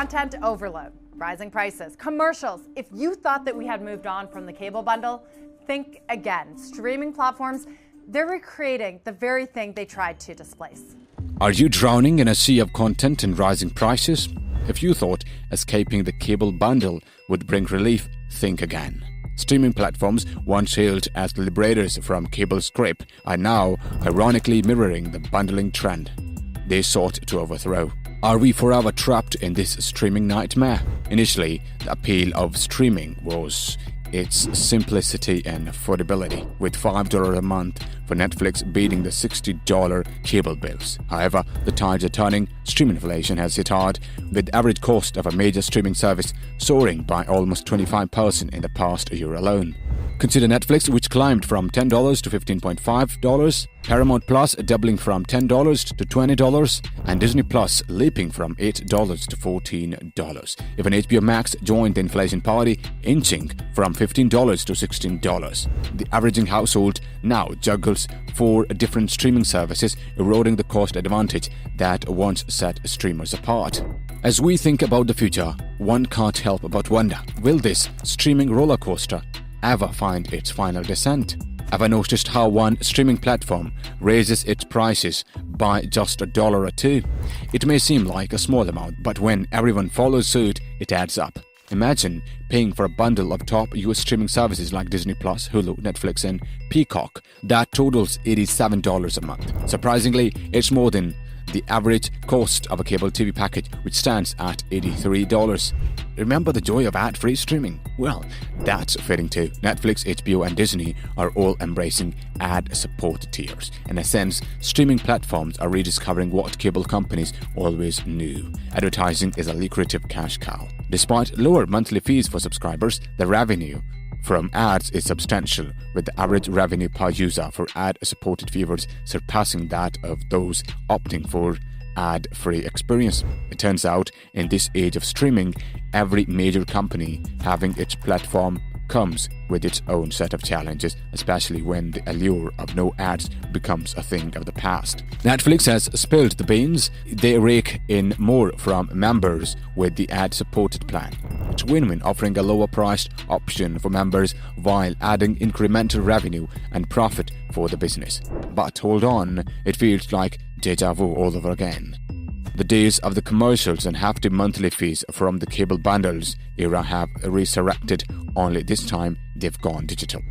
Content overload, rising prices, commercials. If you thought that we had moved on from the cable bundle, think again. Streaming platforms, they're recreating the very thing they tried to displace. Are you drowning in a sea of content and rising prices? If you thought escaping the cable bundle would bring relief, think again. Streaming platforms, once hailed as the liberators from cable's grip, are now ironically mirroring the bundling trend they sought to overthrow. Are we forever trapped in this streaming nightmare? Initially, the appeal of streaming was its simplicity and affordability, with $5 a month for Netflix beating the $60 cable bills. However, the tides are turning. Stream inflation has hit hard, with the average cost of a major streaming service soaring by almost 25% in the past year alone. Consider Netflix, which climbed from $10 to $15.5, Paramount Plus doubling from $10 to $20, and Disney Plus leaping from $8 to $14. Even HBO Max joined the inflation party, inching from $15 to $16. The averaging household now juggles 4 different streaming services, eroding the cost advantage that once set streamers apart. As we think about the future, one can't help but wonder, will this streaming roller coaster ever find its final descent? Ever noticed how one streaming platform raises its prices by just $1 or $2? It may seem like a small amount, but when everyone follows suit, it adds up. Imagine paying for a bundle of top US streaming services like Disney Plus, Hulu, Netflix, and Peacock that totals $87 a month. Surprisingly, it's more than the average cost of a cable TV package, which stands at $83. Remember the joy of ad-free streaming? Well, that's fitting too. Netflix, HBO, and Disney are all embracing ad-supported tiers. In a sense, streaming platforms are rediscovering what cable companies always knew. Advertising is a lucrative cash cow. Despite lower monthly fees for subscribers, the revenue from ads is substantial, with the average revenue per user for ad-supported viewers surpassing that of those opting for ad-free experience. It turns out, in this age of streaming, every major company having its platform comes with its own set of challenges, especially when the allure of no ads becomes a thing of the past. Netflix has spilled the beans. They rake in more from members with the ad-supported plan. It's win-win, offering a lower-priced option for members while adding incremental revenue and profit for the business. But hold on, it feels like déjà vu all over again. The days of the commercials and hefty monthly fees from the cable bundles era have resurrected, only this time they've gone digital.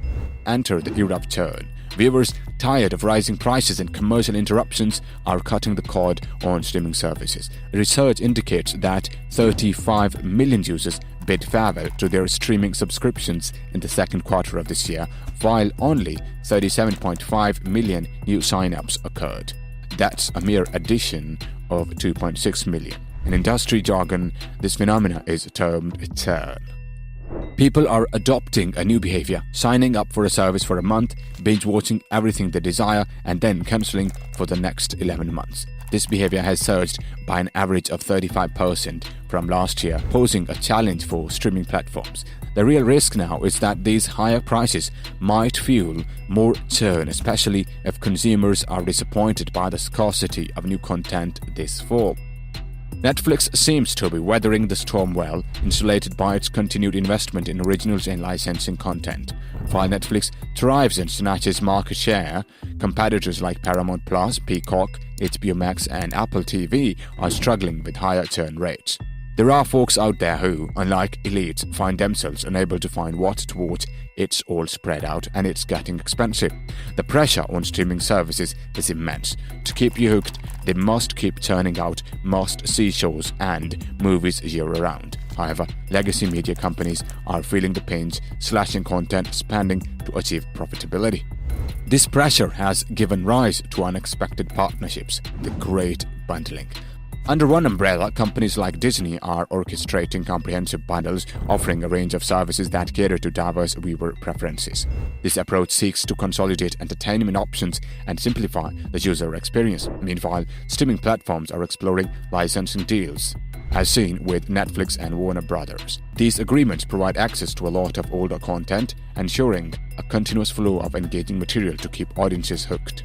Enter the era of churn. Viewers tired of rising prices and commercial interruptions are cutting the cord on streaming services. Research indicates that 35 million users bid farewell to their streaming subscriptions in the second quarter of this year, while only 37.5 million new sign-ups occurred. That's a mere addition of 2.6 million. In industry jargon, this phenomena is termed churn. People are adopting a new behavior, signing up for a service for a month, binge-watching everything they desire, and then cancelling for the next 11 months. This behavior has surged by an average of 35% from last year, posing a challenge for streaming platforms. The real risk now is that these higher prices might fuel more churn, especially if consumers are disappointed by the scarcity of new content this fall. Netflix seems to be weathering the storm well, insulated by its continued investment in originals and licensing content. While Netflix thrives and snatches market share, competitors like Paramount Plus, Peacock, HBO Max, and Apple TV are struggling with higher churn rates. There are folks out there who, unlike elites, find themselves unable to find what to watch. It's all spread out and it's getting expensive. The pressure on streaming services is immense. To keep you hooked, they must keep churning out must-see shows and movies year-round. However, legacy media companies are feeling the pinch, slashing content spending to achieve profitability. This pressure has given rise to unexpected partnerships, the great bundling. Under one umbrella, companies like Disney are orchestrating comprehensive bundles, offering a range of services that cater to diverse viewer preferences. This approach seeks to consolidate entertainment options and simplify the user experience. Meanwhile, streaming platforms are exploring licensing deals, as seen with Netflix and Warner Brothers. These agreements provide access to a lot of older content, ensuring a continuous flow of engaging material to keep audiences hooked.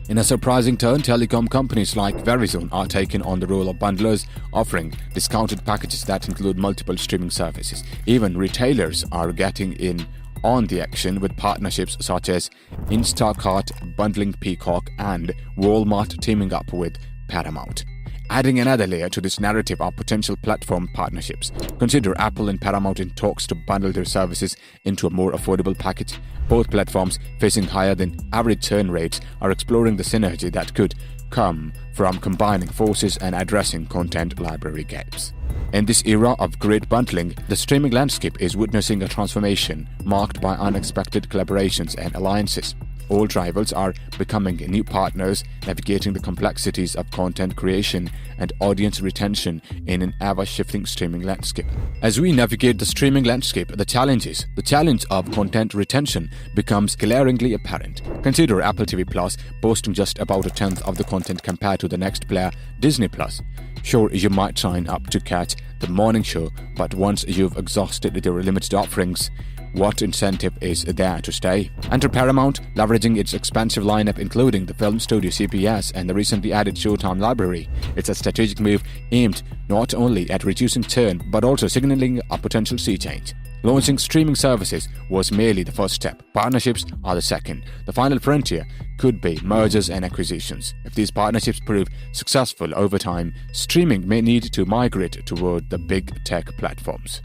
In a surprising turn, telecom companies like Verizon are taking on the role of bundlers, offering discounted packages that include multiple streaming services. Even retailers are getting in on the action with partnerships such as Instacart bundling Peacock and Walmart teaming up with Paramount. Adding another layer to this narrative are potential platform partnerships. Consider Apple and Paramount in talks to bundle their services into a more affordable package. Both platforms, facing higher than average churn rates, are exploring the synergy that could come from combining forces and addressing content library gaps. In this era of great bundling, the streaming landscape is witnessing a transformation marked by unexpected collaborations and alliances. Old rivals are becoming new partners, navigating the complexities of content creation and audience retention in an ever-shifting streaming landscape. As we navigate the streaming landscape, the challenge of content retention becomes glaringly apparent. Consider Apple TV Plus boasting just about a tenth of the content compared to the next player, Disney Plus. Sure, you might sign up to catch the morning show, but once you've exhausted their limited offerings, what incentive is there to stay? Enter Paramount, leveraging its expansive lineup including the film studio CBS and the recently added Showtime library. It's a strategic move aimed not only at reducing churn but also signaling a potential sea change. Launching streaming services was merely the first step. Partnerships are the second. The final frontier could be mergers and acquisitions. If these partnerships prove successful over time, streaming may need to migrate toward the big tech platforms.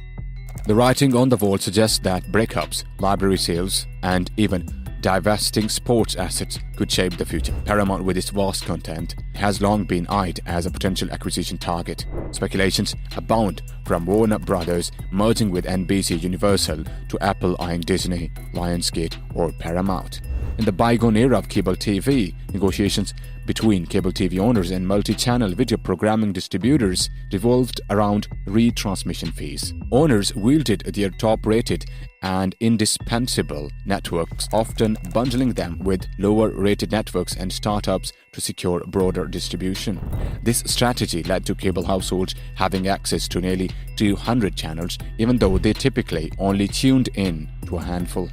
The writing on the wall suggests that breakups, library sales, and even divesting sports assets could shape the future. Paramount, with its vast content, has long been eyed as a potential acquisition target. Speculations abound, from Warner Brothers merging with NBC Universal to Apple eyeing Disney, Lionsgate, or Paramount. In the bygone era of cable TV, negotiations between cable TV owners and multi-channel video programming distributors revolved around retransmission fees. Owners wielded their top-rated and indispensable networks, often bundling them with lower-rated networks and startups to secure broader distribution. This strategy led to cable households having access to nearly 200 channels, even though they typically only tuned in to a handful.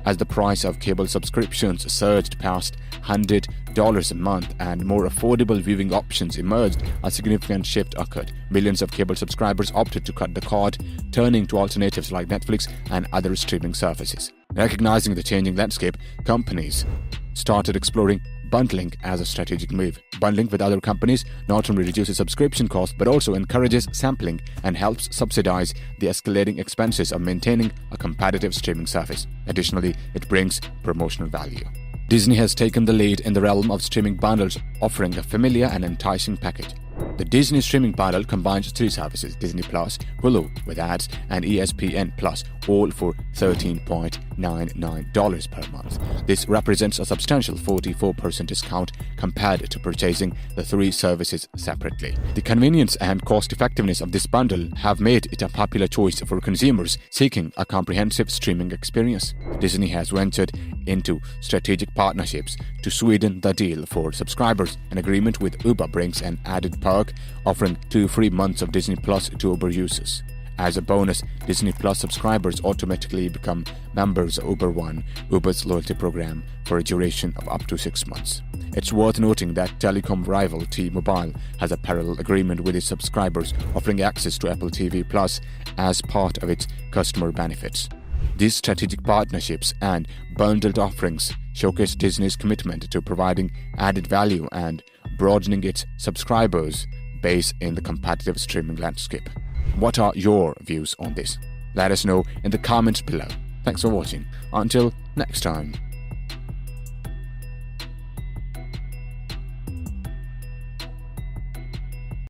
As the price of cable subscriptions surged past $100 a month and more affordable viewing options emerged, a significant shift occurred. Millions of cable subscribers opted to cut the cord, turning to alternatives like Netflix and other streaming services. Recognizing the changing landscape, companies started exploring bundling as a strategic move. Bundling with other companies not only reduces subscription costs but also encourages sampling and helps subsidize the escalating expenses of maintaining a competitive streaming service. Additionally, it brings promotional value. Disney has taken the lead in the realm of streaming bundles, offering a familiar and enticing package. The Disney streaming bundle combines three services: Disney Plus, Hulu with ads, and ESPN Plus, all for $13.99 per month. This represents a substantial 44% discount compared to purchasing the three services separately. The convenience and cost-effectiveness of this bundle have made it a popular choice for consumers seeking a comprehensive streaming experience. Disney has ventured into strategic partnerships to sweeten the deal for subscribers. An agreement with Uber brings an added perk, offering 2 free months of Disney Plus to Uber users. As a bonus, Disney Plus subscribers automatically become members of Uber One, Uber's loyalty program, for a duration of up to 6 months. It's worth noting that telecom rival T-Mobile has a parallel agreement with its subscribers, offering access to Apple TV Plus as part of its customer benefits. These strategic partnerships and bundled offerings showcase Disney's commitment to providing added value and broadening its subscribers' base in the competitive streaming landscape. What are your views on this? Let us know in the comments below. Thanks for watching. Until next time.